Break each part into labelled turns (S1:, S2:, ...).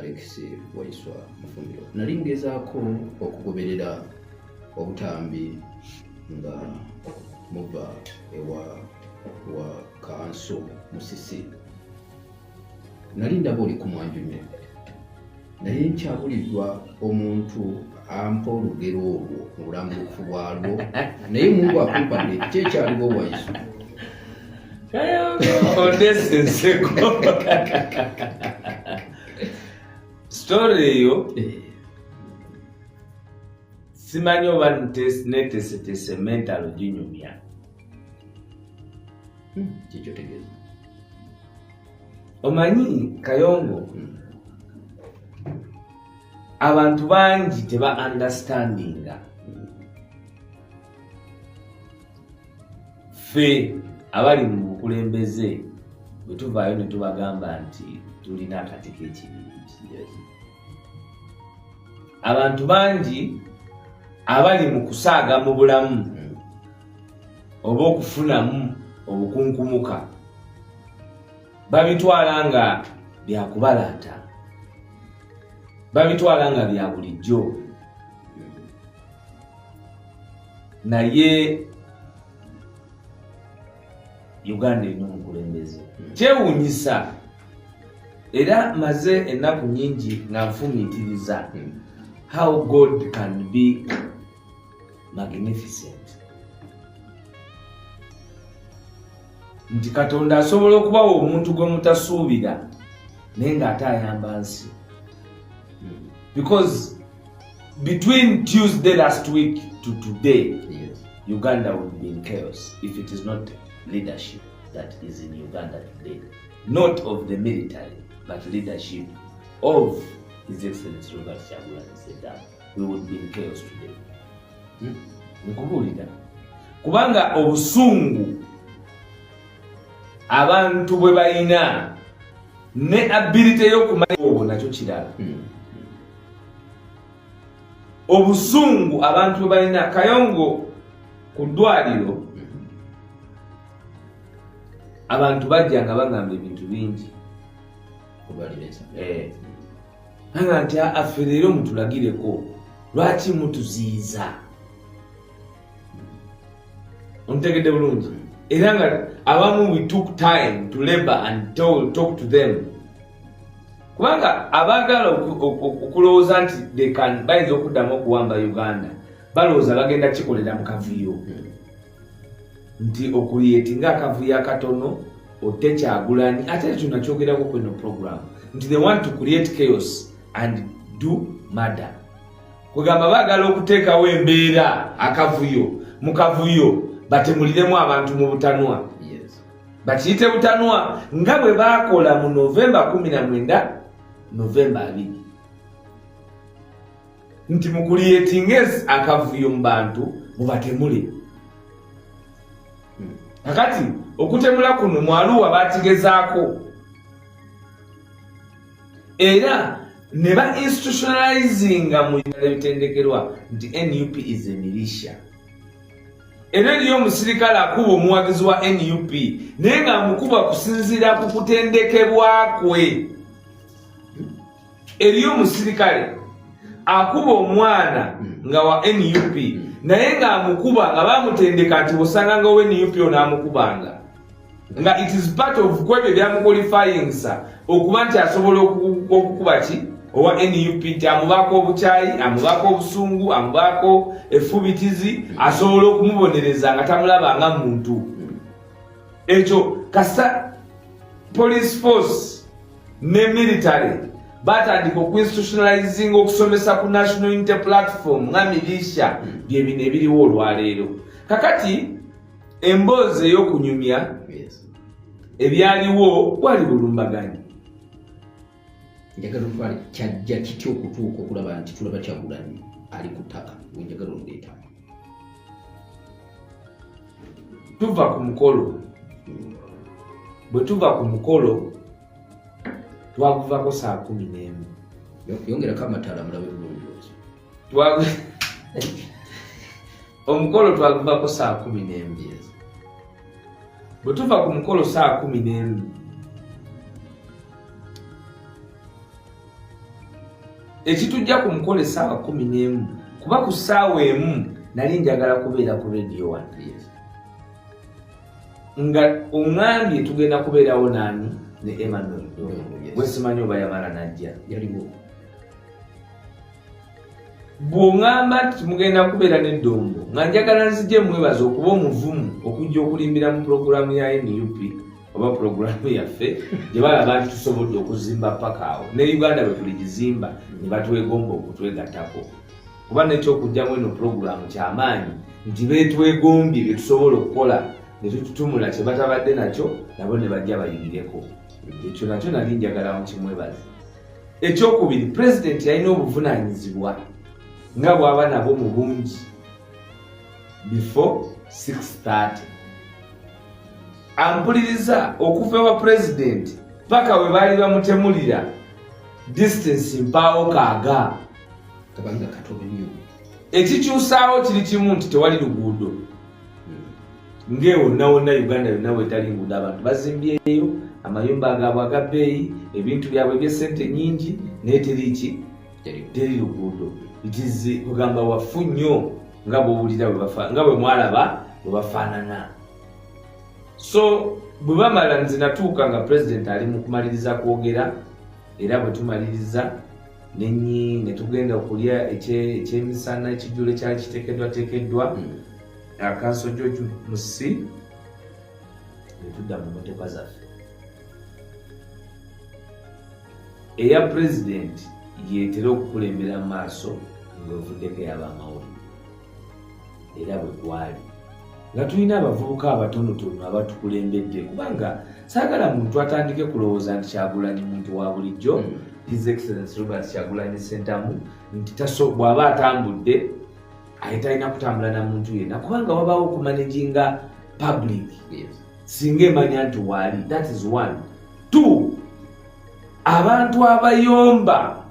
S1: Alex Waiswa Mufumbiro. Nali ngezaako okugoberera obutambi nga muva wa Kanso Musisi. Nali ndaba oli ku mwanjunye. Naye nkyabuliddwa omuntu ampa olugero olwo mu bulambulukufu bwalwo. Naye mungu akumpadde kyekyaliwo Waiswa.
S2: Story yo simanyi oba netese mental ginyumya.
S1: Kikyo tegeeza.
S2: Omanyi Kayongo, abantu bangi teba understandinga fe abali mu bukulembeze bwe tuvaayo ne tubagamba nti tulina akati k'ekibibi. Abantu bangi abali mu kusaaga mu bulamu oba okufunamu obukunkumuka babitwala nga byakubalaata, babitwala nga bya bulijjo. Naye Uganda erina omukulembeze kyewuunyisa, era maze ennaku nyingi nga nfumiitiriza how God can be magnificent. Nti Katonda asobola okubawa omuntu gwe mutasuubira naye ng'ate ayamba nsi. Because between Tuesday last week to today,
S1: Yes.
S2: Uganda would be in chaos if it is not leadership that is in Uganda today. Not of the military, but leadership of His Excellency Robert Kyagulanyi Ssentamu. We would be in chaos today. Nkubulira. Kubanga obusungu abantu bwe balina ne ability y'okumanya obwo nakyo kirala. Obusungu abantu bwe balina. Kayongo ku ddwaliro abantu bajja nga bagamba ebintu bingi. Nga nti affe leero mutulagireko, lwaki mutuziyiza? Ontegedde bulungi. Era nga abamu we took time to labor and talk to them. Kubanga abaagala okulowooza nti bayinza okuddamu okuwamba Uganda balowooza bagenda kikolera mu kavuyo. Nti okuliyetinga akavuyo akatono otte Kyagulanyi, ate ekyo nakyogerako kweno program nti they want to create chaos and do murder. Kugamba baagala okuteekawo embeera akavuyo mu kavuyo batemuliremu abantu mu butanwa.
S1: Yes.
S2: Bakiyite butanwa nga bwe baakola mu November 19 November 2 nti mukuliyetinga akavuyo mu bantu mubatemule. Kakati okutemula kuno mwaluwa bakigezaako era ne ba institutionalizinga mu bitendekerwa nti NUP is a militia. Era eriyo omusirikale akuba omuwagizi wa NUP naye nga amukuba kusinziira ku kutendekebwa kwe. Eriyo omusirikale akuba omwana nga wa NUP naye nga amukuba nga bamutendeka nti osanga nga we NUP ono amukubanga nga it is part of kwebyo byamuqualifyingsa okuba nti asobola okukuba ki owa NUP nti amubaako obukyayi, amubaako obusungu, amubaako effubitizi, asobola okumubonereza nga tamulaba nga muntu. Ekyo kasa police force ne military batandika okuinstitutionalizinga okusomesa ku national unity platform nga militia bye bino ebiriwo olwaleero. Kakati emboozi ey'okunyumya ebyaliwo wali bulumbaganyi.
S1: Njagala okutwala kyajja kitya okutuuka okulaba nti tulaba Kyagulanyi ali ku ttaka wenjagala ondeeta.
S2: Tuva ku mukolo. Bwe tuva ku mukolo twaguvako saa 11.
S1: Yongerako amatala mulabe bulungi.
S2: Omukolo twaguvako saa 11. Bwe tuva ku mukolo saa 11 ekitujja ku mukolo essaawa 11 kuba ku ssaawa emu nali njagala kubeera ku radio 1 nga oŋŋambye tugenda kubeerawo naani ne Emmanuel bwesimanyi oba yamala najja bw'oŋŋamba nti mugenda kubeera n'eddongo nga njagala nzije mwebaza okuba omuvumu okujja okulimbira mu puroguramu ya NUP oba puroguramu yaffe gye balaba nti tusobodde okuzimba paka awo ne Uganda bwe tuligizimba ne batwegomba okutwegattako kuba nekyokujjamu eno puroguramu kyamaanyi nti beetwegombye bye tusobola okukola ne tututumula kye batabadde nakyo nabo ne bajja bayigireko ekyo nakyo nali njagala mukimwebaza. Ekyokubiri, pulezidenti yalina obuvunaanyizibwa nga bw'aba nabo mu bungi before 6:30 ampuliriza okuva ewa pulezidenti paka we baali bamutemulira distance mpaawo kaaga ekikyusaawo kiri kimu nti tewali luguudo ng'ewonna wonna Uganda yonna wetali nguudo abantu bazimbyeyo amayumba agaabwe agabbeeyi ebintu byabwe eby'essente nyingi naye teri luguudo itizi kugamba wafu nnyo nga bw'owulira nga bwe mwalaba bwe bafaanana. So bwe bamala nze natuuka nga pulezidenti ali mu kumaliriza kwogera era bwe tumaliriza ne tugenda okulya ekyemisana ekijjulo ekyali kiteekeddwa akanso George Musi ne tudda mu motoka zaffe. Eya pulezidenti yeetera okukulembera mu maaso ng'ovuddeko eyaba amawulire era bwe gwali nga tulina abavubuka abatonotono abatukulembedde kubanga saagala muntu atandike kulowooza nti Kyagulanyi muntu wa bulijjo His Excellency Robert Kyagulanyi Ssentamu nti bw'aba atambudde talina kutambula na muntu yenna kubanga wabaawo okumanaginga public singa emanya nti waali. That is one. Two, abantu abayomba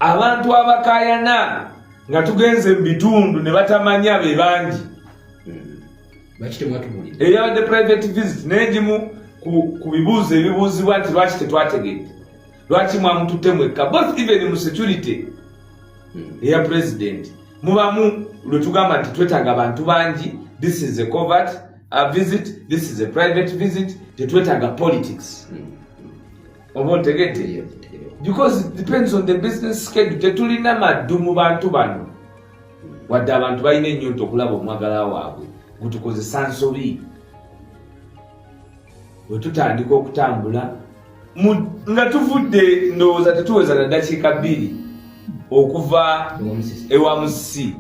S2: abantu abakayana nga tugenze mu bitundu ne batamanya be bangi eyabadde private visit n'egimu ku bibuuzo ebibuuzibwa nti lwaki tetwategedde lwaki mwamututte mwekka both even mu security eya president mubamu lwe tugamba nti twetaaga abantu bangi. This is a covert visit, this is a private visit, tetwetaaga politics oba otegedde because it depends on the business schedule. Tetulina maddu mu bantu bano wadde abantu balina ennyonta okulaba omwagala waabwe gutukozesa nsobi bwe tutandika okutambula nga tuvudde ndowooza tetuweza na ddakiika 2 okuva ewa Musisi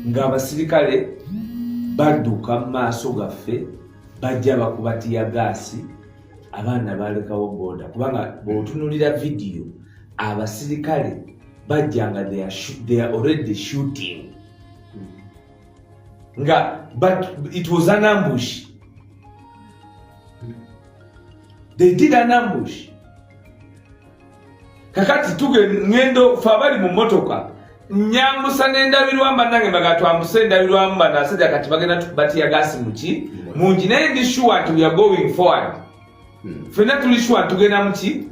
S2: ng'abasirikale badduka mu maaso gaffe bajja bakubatiya gaasi abaana balekawo boda kubanga bw'otunulira vidiyo abasirikale bajja nga they are already shooting but it was an ambush. They did an ambush. Kakati ngendo fabali mu motoka nyambusa n'endabirwamba nange bagatwambuse endabirwamba nasajja kati bagenda tukubatiya gaasi muki mungi naye ndi sure nti we are going forward. Fena tuli sure tugenda muki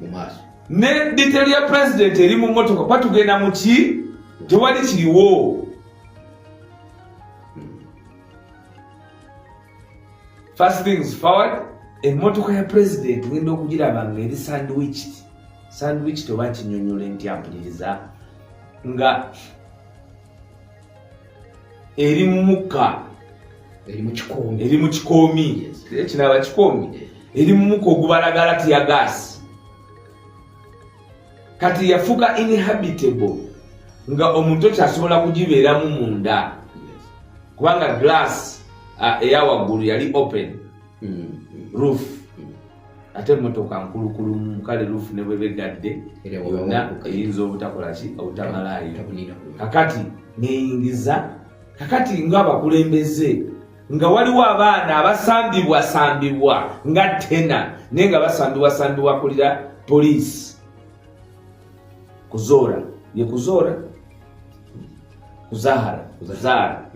S2: ne detail ya president eri mu motoka kwa tugenda muki tewali kiriwo. First things forward, emmotoka ya president ngenda okugiraba nga eri sandwich toba kinyonyole nti ampuliriza nga eri mu mukka eri mu kikoomi kinaba kikoomi eri mu mukka ogubalagala tiya gaasi kati yafuuka inhabitable nga omuntu kyasobola kugibeeramu munda kubanga glass eya waggulu yali open roof ate motoka nkulukulu mukale roof ne bwebegadde yonna eyinza obutakolaki obutamalayo kakati neyingiza kakati ng'abakulembeze nga waliwo abaana abasambibwa nga tena naye nga basambibwa kulira poliisi kuzoora kuzaara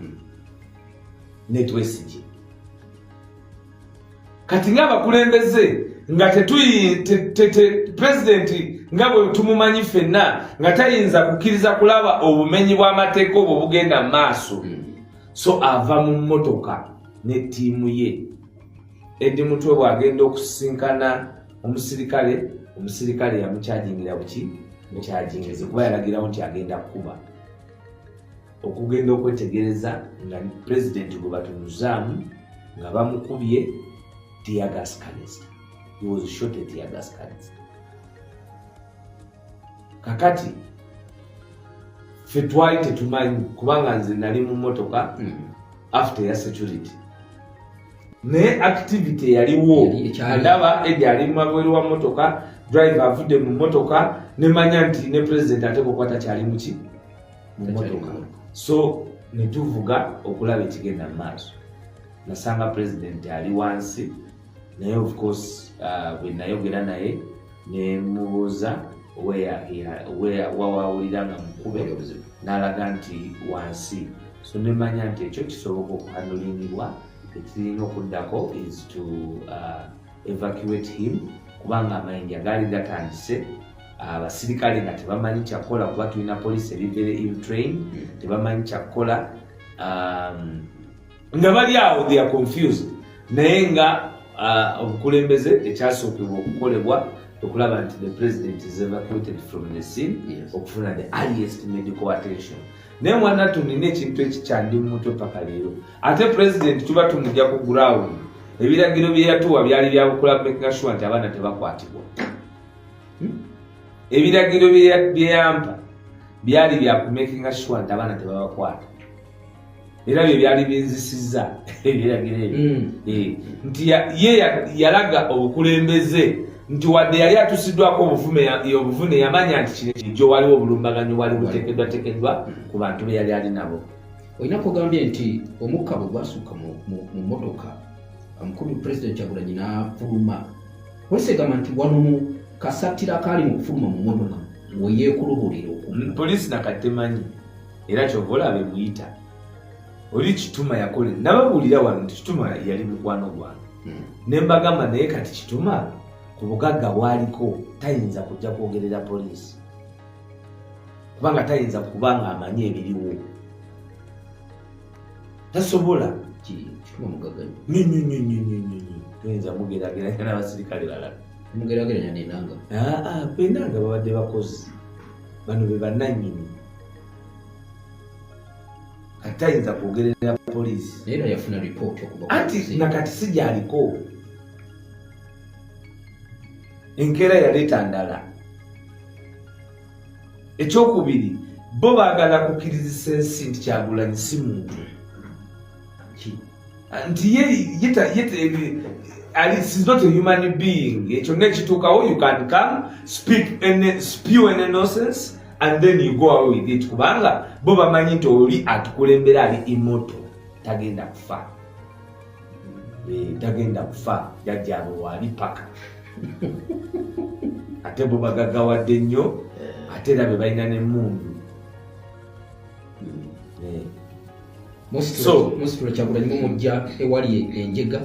S2: netwesigi kati ng'abakulembeze nga president nga bwe tumumanyi ffenna nga tayinza kukkiriza kulaba obumenyi bw'amateeka obwo bugenda mu maaso. So ava mu mmotoka ne ttiimu ye. Eddie Mutwe bw'agenda okusisinkana omusirikale yamukyajingira buki mukyajingize kuba yalagirawo nti agenda kukuba okugenda okwetegereza nga pulezidenti gwe batunuzaamu nga bamukubye tear gas canister. He was shot at tear gas canister. Kakati ffe twali tetumanyi kubanga nze nali mu mmotoka after ya security naye activity yaliwo ndaba Eddie ali mumabweru wa mmotoka driver avudde mu mmotoka nemanya nti ne president ate kukwata kyali muki mu mmotoka. So netuvuga okulaba ekigenda mu maaso. Nasanga president ali wansi naye of course bwe nayogera naye nemubuuza wawawulira nga mukube n'alaga nti wansi. So nemanya nti ekyo kisoboka okuhandulingibwa. Ekirina okuddako is to evacuate him kubanga amayinja gaali gatandise. Abasirikale nga tebamanyi kyakola kuba tulina police eri very ill trained, tebamanyi kyakola nga bali awo they are confused. Naye nga obukulembeze ekyasookebwa okukolebwa okulaba nti the president is evacuated from the scene okufuna the earliest medical attention. Naye mwana tunina ekintu ekikyandi mu mutwe paka leero. Ate president tuba tumujja ku ground. Ebiragiro bye yatuwa byali bya bukola making sure nti abaana tebakwatibwa. Ebiragiro bye yampa byali bya ku making sure nti abaana tebabakwata. Era bye byali binzisizza ebiragiro ebyo. Nti ye yalaga obukulembeze nti wadde yali atusiddwako obuvune yamanya nti kino kijjo waliwo obulumbaganyo wali buteekeddwa ku bantu be yali ali nabo.
S1: Olina kugambye nti omukka bwe gwasuuka mu mmotoka omukulu President Kyagulanyi n'afuluma. Polisi egamba nti wano mu kasatira kaali mu kufuluma mu mmotoka we yeekulubuulira okumu.
S2: Polisi nakatemanyi era kyova olaba emuyita. Oli Kituma yakole nababuulira wano nti Kituma yali mukwano gwange. Ne mbagamba naye kati Kituma ku bugagga bwaliko tayinza kujja kwogerera poliisi kubanga tayinza kubanga amanyi ebiriwo. Tasobola
S1: Kituma mugagganyo
S2: toyinza mugerageranya n'abasirikale balala.
S1: Mugerageranya n'enanga?
S2: Enanga babadde bakozi bano be bannannyini kati tayinza kwogerera poliisi.
S1: Naye era yafuna ripooti okuva
S2: anti nakati si gy'aliko. Enkeera yaleeta ndala. Ekyokubiri bo baagala kukkirizisa ensi nti Kyagulanyi si muntu nti is not a human being. Ekyo nekituukawo you can come spew any nonsense and then you go away with it kubanga bo bamanyi nti oli atukulembera ali immortal tagenda kufa. Tagenda kufa jajjabo wali paka. Ate bo bagaggawadde nnyo ate era be balina n'emmundu.
S1: Musitula Kyagulanyi mumujja ewali enjega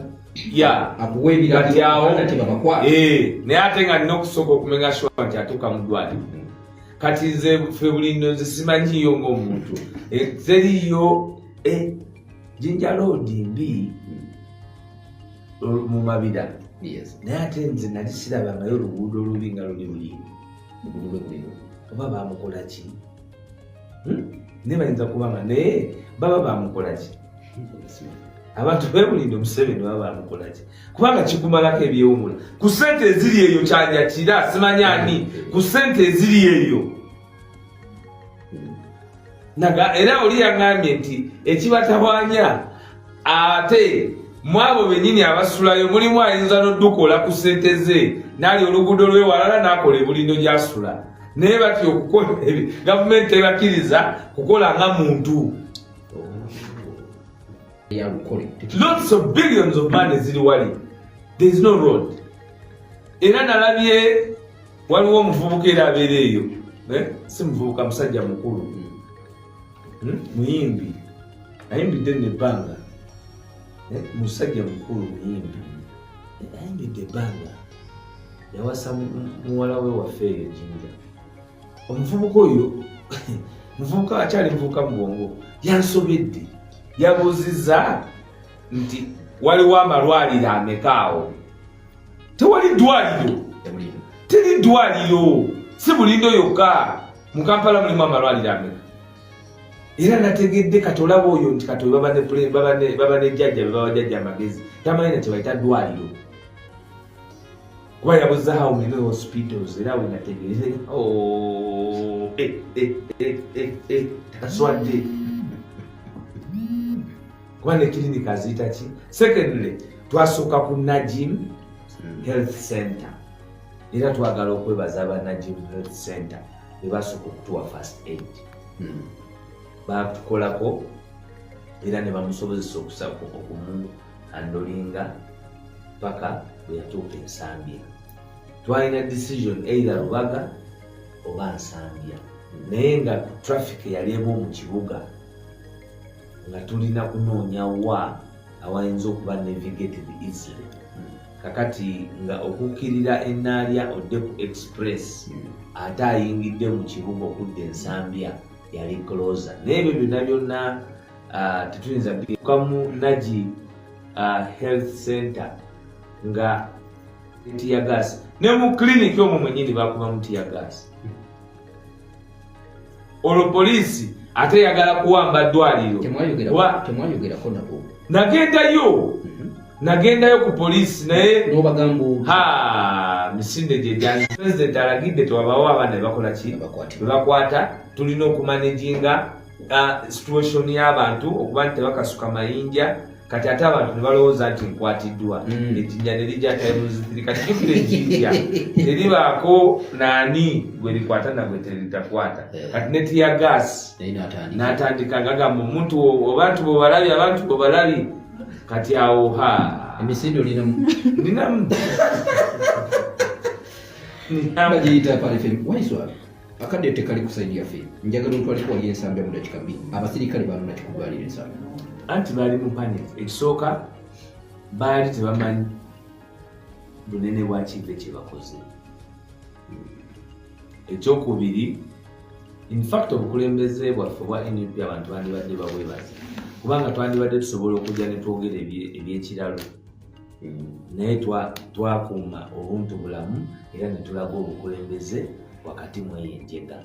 S1: akuwa
S2: ebiragiro
S1: tebabakwata.
S2: Naye ate nga nina okusooka okumenya sure nti atuuka mu ddwaliro. Kati nze ffe buli nno nze simanyiyo ng'omuntu teriyo Jinja Road mbi mu Mabira. Naye ate nze nali sirabangayo oluguudo olubi nga luli bulimbi oba bamukola ki? Naye bayinza kubanga naye baba bamukola ki? Abantu bebulindo Museveni baba bamukola ki? Kubanga kikumalako ebyewumula ku ssente eziri eyo kyanja kira simanya ani ku ssente eziri eyo. Era oli yaŋŋambye nti ekibatawaanya ate mwabo bennyini abasulayo mulimu ayinza n'oddukola ku ssente ze n'ali oluguudo lw'ewalala n'akola ebulindo gy'asula. Naye batyo okukola gavumenti tebakkiriza kukola nga muntu. Lots of billions of money ziri wali. There is no road. Era nalabye waliwo omuvubuka era abeera eyo. Si muvubuka musajja mukulu. Muyimbi. Ayimbidde n'ebbanga. Musajja mukulu muyimbi. Ayimbidde ebbanga. yawasa muwala we waffe eyo Jinja. Omuvubuka oyo muvubuka akyali muvubuka mu bwongo yansobedde yabuuzizza nti waliwo amalwaliro ameka awo. Tewali ddwaliro, teri ddwaliro, si Bulindo yokka, mu Kampala mulimu amalwaliro ameka. Era nategedde kati olaba oyo nti kati baba ne jjajja baba jjajja amagezi tamanyi nti bayita ddwaliro. Kuba yabuuza how many hospitals era we nategeeze taswadde kuba ne clinic aziyita ki. Secondly twasooka ku Najim Health Center era twagala okwebaza aba Najim Health Center bebasooka okutuwa first aid. Batukolako era ne bamusobozesa okusako okumuhandolinga paka bwe yatuuka Nsambya. Twalina decision either Rubaga oba Nsambya naye nga traffic yaliemu mu kibuga nga tulina kunoonya wa awayinza okuba navigated easily. Kakati nga okukkirira Ennaalya odde ku express ate ayingidde mu kibuga okudda Nsambya yali closer. N'ebyo byonna tetuyinza bikamu Naji Health Center nga tear gas ne mu clinic omwo mwennyini bakuba mu tear gas. Olwo poliisi ate yagala kuwamba ddwaliro.
S1: Temwayogerako nabo.
S2: Nagendayo ku poliisi naye
S1: n'obagamba
S2: misinde gye gyali president alagidde tewabawo abaana bakola ki bebakwata. Tulina okumanaginga situation y'abantu okuba nti tebakasuka mayinja kati ate abantu ne balowooza nti nkwatiddwa ejjinja ne lijja tayimuzitirika kijjukira ejjinja teribaako naani gwe likwata nagwe teritakwata. Kati ne tear gas n'atandika ngagamba omuntu abantu bwebalabye abantu bwebalabye kati awo
S1: emisinde
S2: olinamu
S1: bagiyita palefe waiswa akadde tekali kusaidia ffe njagala ntwaliko wali Ensambya mu dakika 2 abasirikale balona kikudwalira Ensambya
S2: anti bali mu panic. Ekisooka baali tebamanyi bunene bwa kive kye bakoze. Ekyokubiri in fact obukulembeze bwaffe bwa NUP abantu bandibadde babwebaza kubanga twandibadde tusobola okujja ne twogera ebyekiralo naye twakuuma obuntu bulamu era ne tulaga obukulembeze wakati mweyenjega.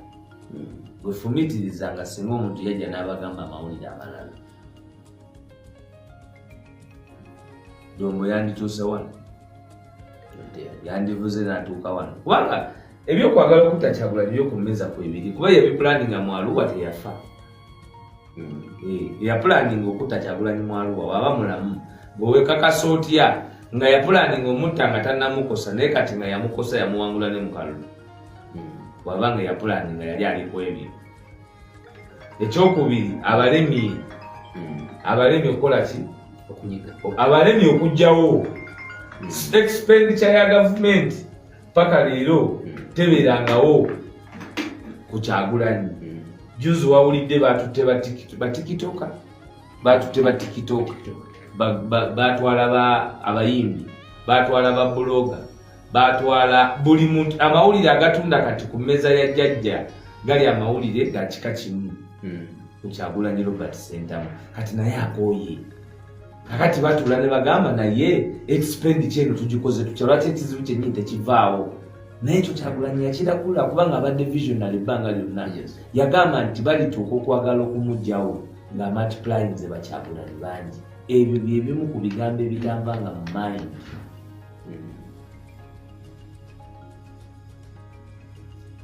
S2: Bwe fumitirizanga singa omuntu yajja n'abagamba amawulire amalala Dombo yandituuse wano yandivuze n'atuuka wano kubanga ebyokwagala okutta Kyagulanyi ebyokumeza kwebiri kuba yabipulaninga mu Arua teyafa. Yapulaninga okutta Kyagulanyi mu Arua waba mulamu bwewekakasa otya nga yapulaninga omutta nga tannamukosa naye kati nga yamukosa yamuwangula ne mu kalulu wabanga yapulaninga yali aliko ebyo. Ekyokubiri abalemi okukola ki abalemi okugjawo expenditure ya government paka leero tebeerangawo ku Kyagulanyi. Juzi wawulidde batutte batikitoka batwala abayimbi batwala babuloga batwala buli muntu. Amawulire agatunda kati ku mmeeza ya jjajja gali amawulire ga kika kimu ku Kyagulanyi Robert Sentamu kati naye akooye. Kakati batula ne bagamba naye expenditure eno tugikoze tutya lwaki ekizibu kyennyini tekivaawo. Naye ekyo Kyagulanyi yakiragula kubanga abadde visionary ebbanga lyonna yagamba nti balituuka okwagala okumuggyawo nga multiplying ze Bakyagulanyi bangi. Ebyo bye bimu ku bigambo ebitambanga mu mind.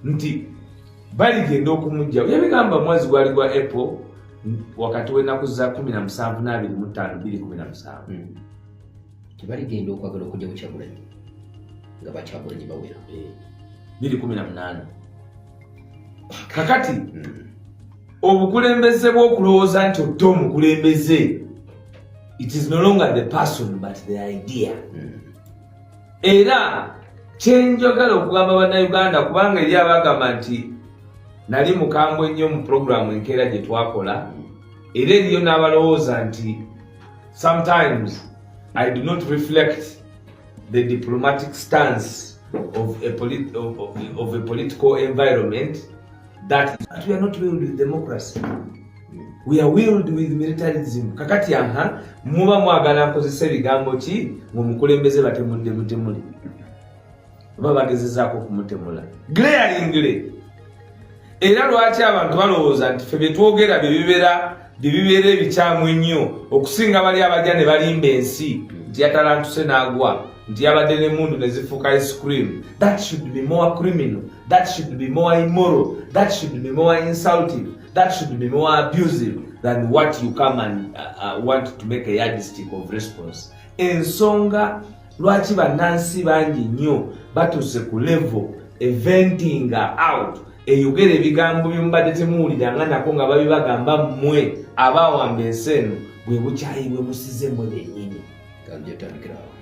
S2: Nti baligenda okumuggyawo yabigamba mwezi gwali gwa April wakati w'ennaku za 17 na 25 2017
S1: tebaligenda okwagala okujja ku Kyagulanyi nga Bakyagulanyi bawera
S2: 2018. Kakati obukulembeze bw'okulowooza nti otta omukulembeze it is no longer the person but the idea. Era kyenjagala okugamba bannayuganda kubanga eri abagamba nti nali mukambwe nnyo mu programu enkeera gye twakola era eriyo n'abalowooza nti sometimes I do not reflect the diplomatic stance of a political environment that we are not willed with democracy. We are willed with militarism. Kakati aha muba mwagala nkozesa ebigambo ki ng'omukulembeze batemudde mutemuli baba bagezezaako kumutemula glaringly. Era lwaki abantu balowooza nti ffe byetwogera bibeera ebikyamu ennyo okusinga bali abajja ne balimba ensi nti yatalantuse n'agwa nti yabadde n'emmundu ne zifuuka ice cream. That should be more criminal, that should be more immoral, that should be more insulting, that should be more abusive than what you come and want to make a yardstick of response. Ensonga lwaki bannansi bangi nnyo batuuse ku level eventing out eyogera ebigambo byomubadde temuwuliranga nako nga babibagamba mmwe abaawamba ensi eno bwe bukyayi bwe musize mmwe bennyini.
S1: Kanjetandikirawo.